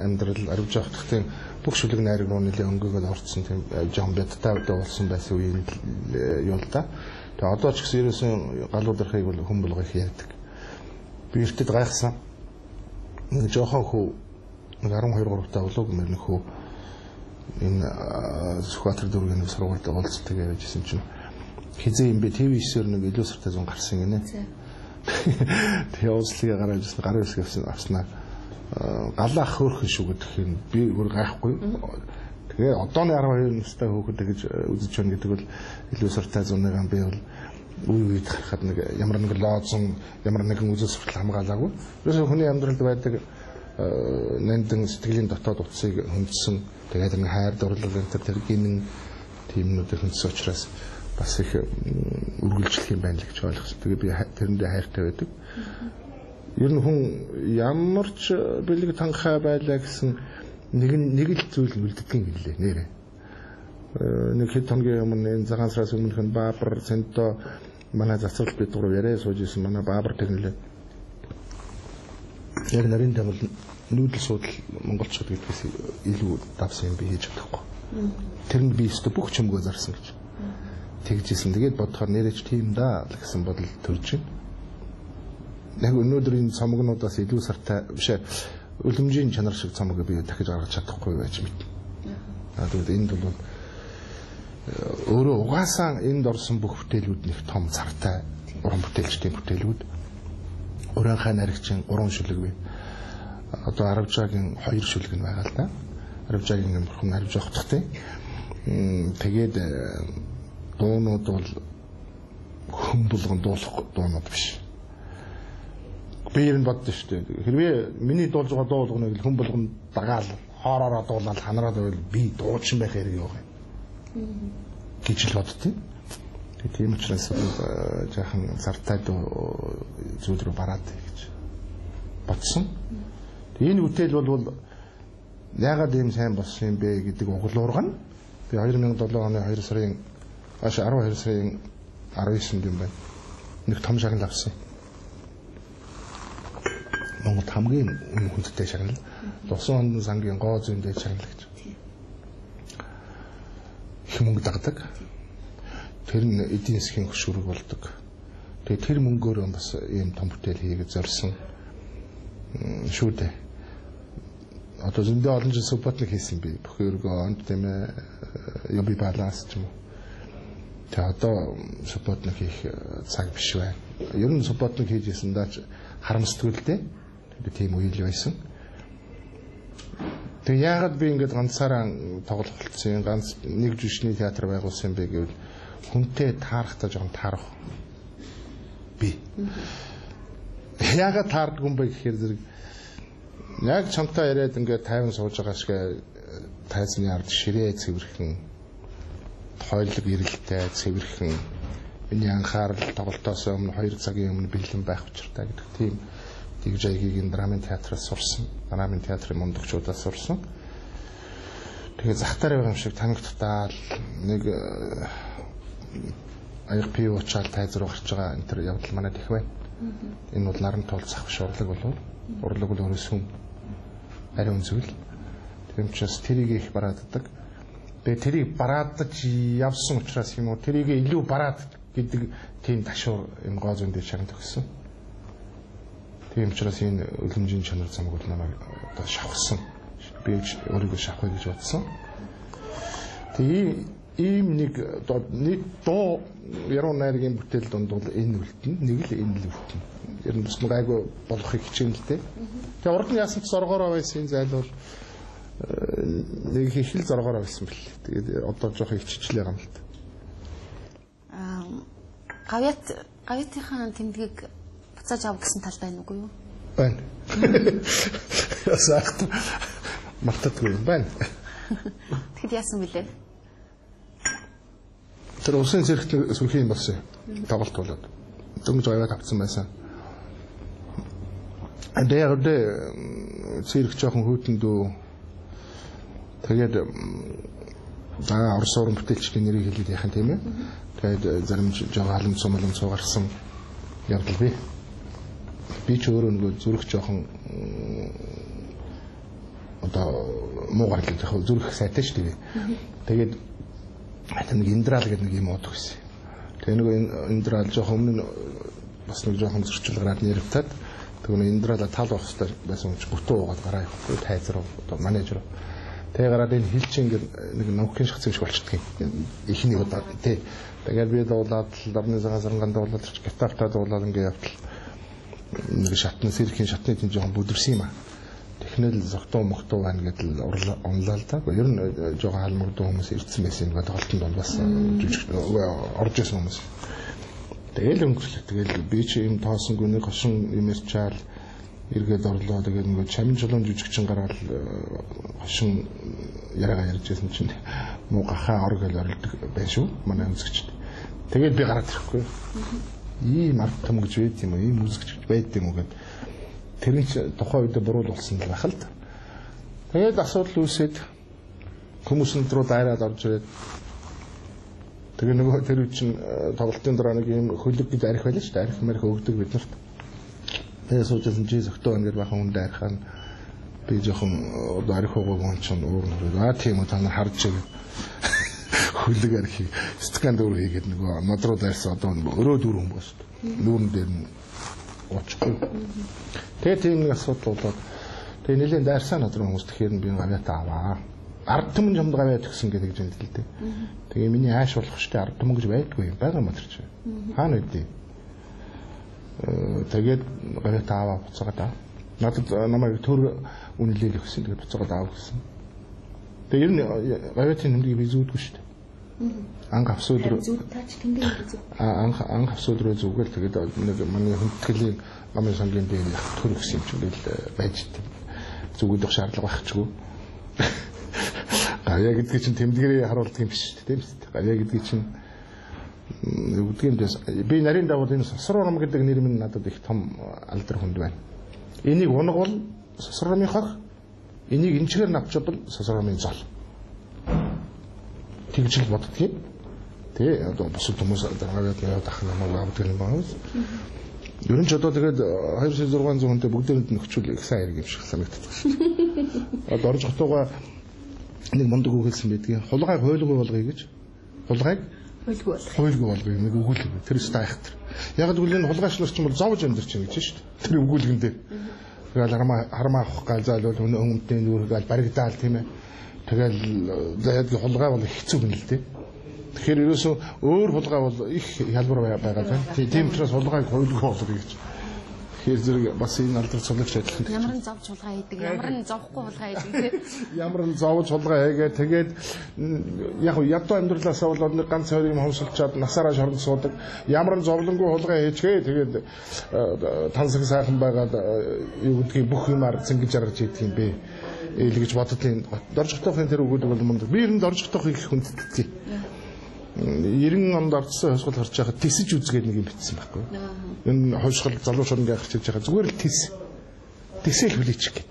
Амьдрал арвж явахдын бүх шүлэг найраг руу нэлээд өнгөөгөө орцсон тийм жоон бядтай уулсан байсан үеийн юу л да. Тэгээ одоо ч гэсэн ерөөсөн галуудрахыг бол хүн болгох ярьдаг. Би эртэд гайхсан. Нэг жоохон хүү 12 3 та болов гэмээр нөхөө энэ Сүхбаатар дүүргийн сургуульд уулздаг байжсэн чинь хизээ юм бэ ТV9-ээр нэг илүү сартай зун гарсан гинэ. Тэгээ ууслыг гараад ирсэн гарын хэсэг авснаа галаах хөөрхөн шүү гэдэг юм би өөр гайхгүй. Тэгээ одооны 12 настай хүүхэд гэж үзэж байна гэдэг бол илүү сартай зуныгаа би бол үе үед харахад нэг ямар нэг лоозон ямар нэгэн үзэл суртал хамгаалаагүй. Ерөөсөө хүний амьдралд байдаг нандин сэтгэлийн дотоод утсыг хөндсөн тэгээд нэг хайр дурлал энэ төр гинэн тиймнүүдийг хөндсөн учраас бас их үргэлжлэх юм байна л гэж ойлгосон. Тэгээд би тэрэндээ хайртай байдаг. Ер нь хүн ямар ч бэлэг танхаа байлаа гэсэн нэг л зүйл үлддэг юм гэлээ нэрээ. Нэг хэд хоногийн өмнө энэ цагаан сараас өмнөх нь Баабар Сэнто манай засвал бид гурав яриа сууж исэн манай Баабар тэгнэлээ. Яг нарийн тавал нүүдэл суудал монголчууд гэдгээс илүү давсан юм би хийж чадахгүй. Тэрэнд би өстө бүх чөмгөө зарсан гэж. Тэгжсэн. Тэгээд бодохоор нэрэж тийм да гэсэн бодол төрж байна. Яг өнөөдрийн цомгнуудаас илүү сартай биш үлэмжийн чанар шиг цомог би дахиж гаргаж чадахгүй байж мэт. Тэгээд энд бол өөрөө угаасаа энд орсон бүх бүтээлүүд нэг том цартай уран бүтээлчдийн бүтээлүүд. Уранхай наригчин 3 шүлэг бай. Одоо Аравжаагийн 2 шүлэг нь байгаа л да. Аравжаагийн нэмэрхэн Аравжаа хоттой. Тэгээд дуунууд бол хүн болгон дуулах дуунууд биш. Би ер нь боддоо шүү дээ. Хэрвээ миний дуулж байгаа дуу болгоныг хүн болгон дагаал хоороороо дуулаад ханараад байвал би дуучин байх хэрэг юу вэ? Гэж л боддتي. Тийм учраас жаахан зартай зүйл рүү бараад гэж бодсон. Энэ бүтээл бол яагаад ийм сайн болсон юм бэ гэдэг углуургана. Би 2007 оны 2 сарын 12 сарын 19-нд юм байна. Нэг том шагнал авсан. Монгол хамгийн хүндтэй шагнал. Досон хондон сангийн гоо зүйндээ шагнал гэж. Их мөнгө дагдаг. Тэр нь эдийн засгийн хөшүүрэг болдог. Тэгээ тэр мөнгөөр бас ийм том бүтээл хийгээд зорьсон шүү дээ. Одоо зөндөө олон жил суппортлог хийсэн би. Бөхөргөө онд тийм ээ яби баланс ч юм уу. Тэгээ одоо суппортлог хийх цаг биш байна. Ер нь суппортлог хийж исэн даач харамсдаг л дээ. Тэгээ тийм үйл байсан. Тэгээ яагаад би ингэж ганцаараа тоглох болсон, ганц нэг жүжигчний театр байгуулсан бэ гэвэл хүнтэй таарахтаа жоохон таарах би. Яагаад таардаг юм бэ гэхээр зэрэг яг чамтай яриад ингээд тайван сууж байгаа шиг тайзны ард ширээ цэвэрхэн тойлог ирэлтэй цэвэрхэн миний анхаарал тоглолтоос өмнө 2 цагийн өмнө бэлэн байх учиртай гэдэг тийм дижайгийн драмын театраас сурсан. Драмын театрын мундагчудаас сурсан. Тэгээ захтаар байгаа юм шиг танигдтаал нэг аяг пив уучаал тайз руу гарч байгаа энэ төр явдал манайд их байна. Энэ бол наран туул зах биш урлаг болов. Урлаг бол өөрөөс юм. Ариун зүйл. Тийм учраас тэрийг их барааддаг. Тэгээ тэрийг бараадаж явсан учраас юм уу тэрийг илүү бараад гэдэг тийм ташуур энэ гоо зүйн дээр шагнад өгсөн. Тийм учраас энэ үлэмжийн чанар замаг бол намайг одоо шавхсан. Би өөрийгөө шавхах гэж бодсон. Тэгээ ийм нэг дуу яруу найргийн бүтээл донд бол энэ үлдэн нэг л энэ л үлдэн. Ер нь бас нэг айгүй болохыг хичээн л дээ. Тэгээ урд нь яасан ч зоргоороо байсан зайлвал нэг хихэл зоргоороо байсан бэл. Тэгээд одоо жоохон иччихлээ гам л та. Гавьятынхаа тэмдгийг буцааж авах гэсэн тал байна уу юу? Байна. Ясагт мартадгүй юм байна. Тэгэд яасан бэлээ? Тэр усын зэрэгт сүрхийн болсон. Тоглолт болоод. Дөнгөж аваад авсан байсан. Тэгээд зэрэг жоохон хөөтөндөө тэгээд орос уран бүтээлчдийн нэрийг хэлээд яхан тийм ээ. Тэгээд зарим жоо халамж суугарсан явдал бий. Би ч өөрөө нөгөө зүрх жоохон одоо муугар л яг зүрх сайтай шүү дээ. Тэгээд нэг индрал гэдэг нэг юм уудаг гэсэн. Тэгээ нэг индрал жоохон өмнө бас нэг жоохон зөрчил гараад нэрвтаад тэгээ индрала тал байх хэрэгтэй байсан ч бүтэн уугаад гараа явахгүй тайзар одоо менежер. Тэгээ гараад энэ хил чинь нэг нөхөн шахацсан шиг болчихдгийг. Ихний удаа тий. Тэгээд би дуулаад дарны загасранганд дуулаад гитартаа дуулаад ингээд явтал нэг шатны сэрхийн шатны тийм жоохон бүдэрсэн юм аа. Технэл зогтоо мохтоо байна гэдэл онлаа л да. Ер нь жоохон халмагдсан хүмүүс ирсэн байсан гэдэг толтонд бол бас жижиг орж исэн хүмүүс. Тэгэл өнгөрлөө. Тэгэл би чи юм тоосонгүй нэг хошин юмэр чаал эргээд орлоо. Тэгээд нөгөө чамин жолон жижигчин гараад хошин яриагаа ярьж байсан чинь муу гахаа ор гэл орилдог байх шүү. Манай үзэгчд. Тэгээд би гараад ирэхгүй. Ийм ард том гэж байд юм уу? Ийм үзэгч байд юм уу гэд тэр нь тухайн үед буруу болсон л байх л да. Тэгээд асуудал үүсээд хүмүүс рүү дайраад орж ирээд тэгээ нөгөө тэр чинь тоглолтын дараа нэг юм хөлөг гэж арих байлаа шүү дээ. Арих мэрх өгдөг биднэрт. Тэгээ суужсэн чи зөгтөө ингээд бахан хүнд арихаа би жоохон арих өгөөг юм чинь уурнаа. Тийм үү та нар харж байгаа. Хөлөг архи стакан дөр хийгээд нөгөө надруу дайрсан одоо өрөө дүүр хүн боо шүү дээ. Нүүрэн дээр нь уучихгүй. Тэгээ тийм нэг асуудал болоод тэгээ нэлийн дайрсан надруу хүмүүс тэгэхээр би гавьяатаа аваа. Ард түмэн юмд гавьяа тгсэн гэдэг юм л дээ. Тэгээ миний ааш болох штэ ард түмэн гэж байдгүй юм байгаа юм тэр чинь. Хаана үдээ. Тэгээд гавьяатаа аваа буцаагаад аа. Надад намайг төр үнэлэл өгсөн. Тэгээд буцаагаад аав гэсэн. Тэгээ ер нь гавьяатын нэмрийг би зүүдгүй штэ. Анх авсууд руу таач тэндээ зүг. Анх авсууд руу зүгэл тэгээд нэг манай хүндэтгэлийн намын сангийн дээр төр өгсөн юм чинь л байж тээ. Зүгүүлэх шаардлага байхгүй. Гавья гэдэг чинь тэмдгэрээ харуулдаг юм биш тийм үү? Гавья гэдэг чинь үгдгиймдээс би нарийн давуу энэ сосрором гэдэг нэр минь надад их том алдар хүнд байна. Энийг унгавал сосромын хог, энийг энчгээр навчвал сосромын зол. Тэгж л боддгийг. Тэ одоо бусад хүмүүс дараагаад яваад ах намайг авдаг юм байна. Ер нь ч одоо тэгээд 2600 хүнтэй бүгдээрэнд нөхчүүл их сайн хэрэг юм шиг санагддаг шээ. Одоо орж хотоогоо нэг мундаг үг хэлсэн байдгийг хулгайг хуйлгүй болгоё гэж. Хулгайг хуйлгүй болгоё нэг өгүүлэг. Тэр өстой айхтар. Яг л үл энэ хулгайчлууч ч юм бол зовж амьдарч байна гэж шүү дээ. Тэр өгүүлгэн дээр. Тэгэл хармаа авах гал зайлвал өмнөдний нүргээл баригдаал тийм ээ. Тэгэл яг хулгай бол хэцүү юм л дээ. Тэгэхээр ерөөсөө өөр хулгай бол их хялбар байгаа байна. Тийм учраас хулгайг хуйлгүй болгоё гэж. Тэгэхээр зэрэг бас энэ алдар цуглагч адилхан. Ямар нь зовж хулгай хийдэг, ямар нь зовхгүй хулгай хийдэг. Ямар нь зовж хулгай хийгээ тэгээд яг ядуу амьдралаасаа бол нэг ганц хоёр юм хөвсөлчаад насаараа шоронд суудаг. Ямар нь зовлонгүй хулгай хийчихээ тэгээд тансаг сайхан байгаад юу гэдгийг бүх юмар зингэж аргаж идэх юм бэ. Ээл гэж боддгийн доржигтойхын тэр өгүүлэг бол мундаг. Би ер нь доржигтойх их хүндэтдэг. 90 онд орцсон хойсгол харж байхад тисэж үзгээд нэг юм битсэн байхгүй. Энэ хойсгол залуу шоронд гарч иж байгаа зүгээр л тисэл хүлээчих гээд.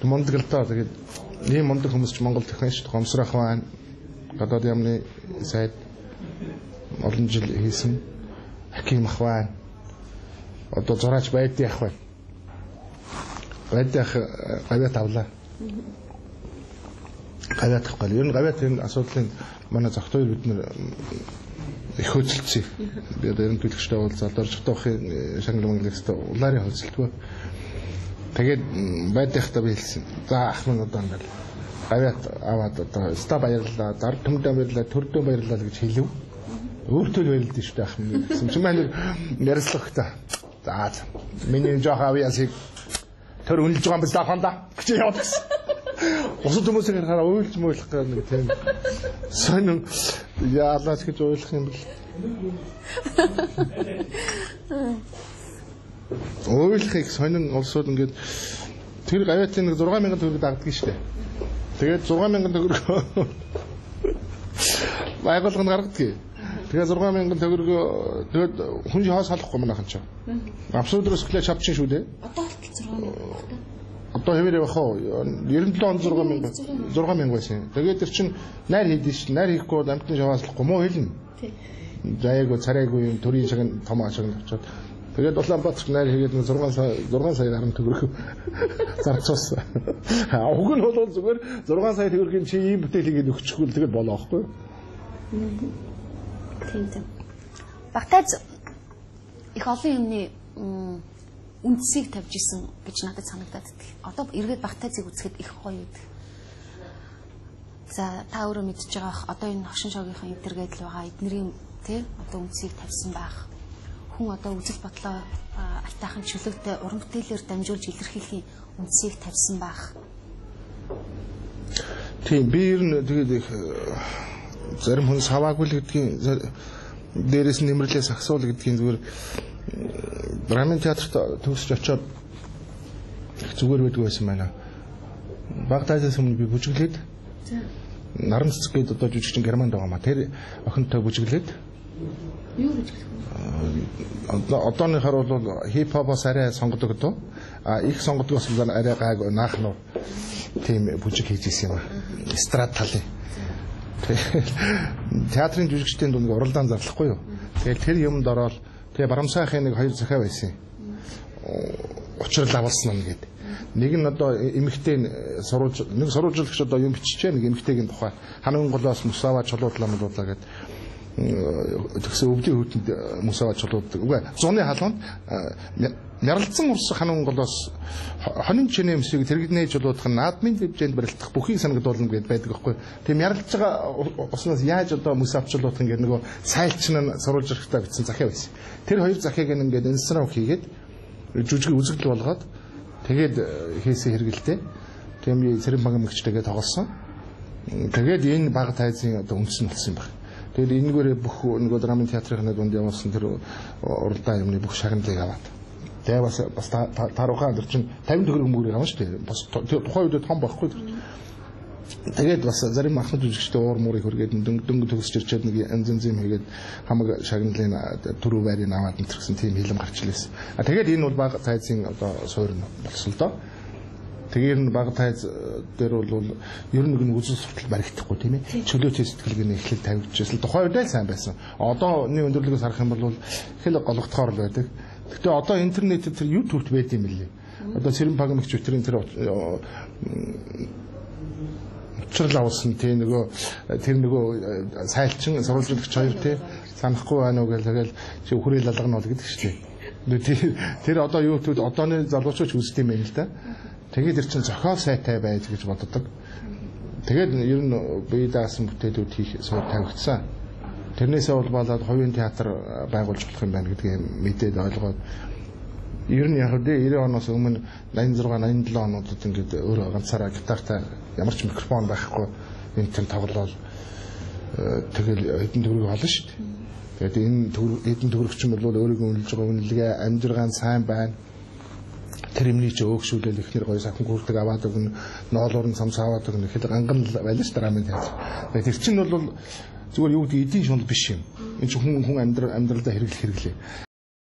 Мундаг л таа тэгээд ийм мундаг хүмүүс ч Монгол техник шүү дээ. Гомсрах байна. Гадаад яамны сайд олон жил хийсэн Хаким ах байна. Одоо зураач байдгийн ах байна. Байдах гавьяат авлаа. Гавьяат авах гал. Ер нь гавьяатын асуудлын манай зохтой бид нэр их хөдөлсөн. Би энэ төлөвчтэй уулзаад доржигтойхын шангал манглагчтай улаарын хөлсөлтгөө. Тэгээд байдахтаа би хэлсэн. За ах минь одоо ингээд гавьяат аваад одоо ста баярлаа, дард төмдөө баярлаа, төрдөө баярлаа гэж хэлв. Өөртөө баярлалаа шүү дээ ах минь гэсэн. Чи маань ярьцлагтай. За миний жоох авьяасыг тэр үнэлж байгаа юм биш тааханда гэж яваад гэсэн. Бусад хүмүүсээр хараа уйлж мөйлөх гэх нэг тийм сонин яалаач гэж уйлах юм бэл. Уйлахыг сонин олсууд ингээд тэр гавьяатын нэг 6000 төгрөг дагдаг шүү дээ. Тэгээд 6000 төгрөг байгуулганд гаргадаг. Тэгээд 6000 төгрөг тэгээд хүн хоос халахгүй манайхан ч. Абсолютроос клэч авчин шүү дээ. Одоо болтол 6000. Одоо хэвээр явах уу? 97 он 6000 байсан. Тэгээд тэр чин найр хийдэж ш. Найр хийхгүй амтны шавааслахгүй муу хэлнэ. Тий. Заяагүй царайгүй юм төрийн шиг том ашиг авчаад Тэгээд Улаанбаатарт найр хийгээд 6 сая гаруй төгрөг зарцуулсан. Уг нь бол зүгээр 6 сая төгрөгийн чи ийм бүтээл хийгээд өгчихгүй тэгээд болоо аахгүй. Тийм. Багтааз их олон юмны үндсийг тавьж исэн гэж надад санагдаад байдаг. Одоо эргээд багтаазыг үзэхэд их гоё байдаг. За та өөрөө мэдж байгаа одоо энэ хошин шогийнхын интергээд л байгаа эднэрийн тий одоо үндсийг тавьсан байх. Хүн одоо үзэл бодлоо альтаахан чөлөөтэй уран бүтээлээр дамжуулж илэрхийлэхийн үндсийг тавьсан байх. Тийм би ер нь тэгээд их зарим хүн саваагүй л гэдгийг дээрээс нэмэрлээс ахсуул гэдгийг зүгээр драмын театрт төгсөж очиод зүгээр байдгүй байсан байна. Багтаазаас өмнө би бүжиглээд наран цэцэг гээд одоо жүжигчин Германд байгаа маа. Тэр охинтой бүжиглээд юу бүжиглэх вэ? Одооныхоор бол хип-хопоос арай сонгодог доо. Их сонгодогоос арай гайг наах нь тийм бүжиг хийж ирсэн юм. Эстрад талын. Театрын жүжигчдийн дунд уралдаан зарлахгүй юу? Тэгээд тэр юмд ороод тэгээ Барамсайхын нэг 2 захиа байсан. Учрал авалсан нь гэдэг. Нэг нь одоо эмэгтэй нэг сурвалжлагч одоо юм бичиж байгаа нэг эмэгтэйгийн тухай ханан голоос мусаваа чулуудлаа гэдэг тэгсэн өвлийн хөтөнд мусаваа чулууддаг. Үгүй зуны халуунд няралцсан урс ханан голоос хонин чинэмсийг тэрэгнээ чулуудах нь наадмын дэвжээнд барилдах бүхийг санагдуулна гэдээ байдаг байхгүй. Тийм яралж байгаа уснаас яаж одоо мусав чулуудах гэдэг нөгөө сайлчин нь сурвалжлагчтай бичсэн захиа байсан. Тэр 2 захиаг ингээд инсценав хийгээд жүжиг үзэгдэл болгоод тэгээд хийсэн хэрэгэлтэй. Тийм Цэрэн банк мэгчтэйгээ тоглосон. Тэгээд энэ баг тайзын одоо үндэс нь болсон юм байна. Тэгээд энэгээр бүх нөгөө драмын театрын дунд явуулсан тэр уралдаан юмны бүх шагналыг аваад. Тэгээ бас таруухан өдөр чинь 50 төгрөг мөнгөөр авна шүү дээ. Бас тухайн үед том байхгүй. Тэгээд бас зарим ахнад жүжигчтэй уур муурыг хөргээд дөнгө төгсөж ирчээд нэг янз янзын хийгээд хамаг шагналын түрүү байрыг аваад нэтэрсэн тийм хилэн гарч илээсэн. Тэгээд энэ бол баг тайзын одоо суурь болсон л доо. Тэгээд энэ баг тайз дээр бол ер нь үзэл суртал баригдахгүй тийм ээ. Чөлөөтэй сэтгэлгээний эхлэл тавьчихсан. Тухайн үедээ сайн байсан. Одооны өндөрлөгөөс харах юм бол их л голготхоор л байдаг. Гэтэ одоо интернетээр тэр YouTube-т байд юм билээ. Одоо Цэрэн банк мэгч өтрийн тэр учрал авсан тийм нөгөө сайлчин сурвалжлагч хоёр тийм санахгүй байна уу гэл чи хүрээл алгана бол гэдэг шүү дээ. Тэр одоо YouTube-д одооны залуучууд үздэг юм байна л да. Тэгээд ир чин зохиол сайтай байж гэж боддог. Тэгээд ер нь бие даасан бүтээлүүд хийх суур тавигдсан. Тэрнээсээ болоод хувийн театр байгуулж болох юм байна гэдгийг мэдээд ойлгоод ер нь яг дээ 90 оноос өмнө 86 87 онуудад ингээд өөрөө ганцаараа гитартай ямар ч микрофон байхгүй энэ төр тоглоод тэгэл хэдэн төгрөг олно шүү дээ. Тэгээд энэ хэдэн төгрөгч юм бол өөрийгөө үнэлж байгаа үнэлгээ амжиргаан сайн байна. Тэр юмний ч өөгшүүлэл ихнэр гоё сахин гүрдэг аваад өгнө, ноолоор нь самс аваад өгнө гэхэд ганган байлаа шүү дээ драмын театр. Тэгээд тэр чинь бол зүгээр юу гэдэг эдийн шунал биш юм. Энэ чинь хүн амьдралдаа хэрэглэх хэрэглээ.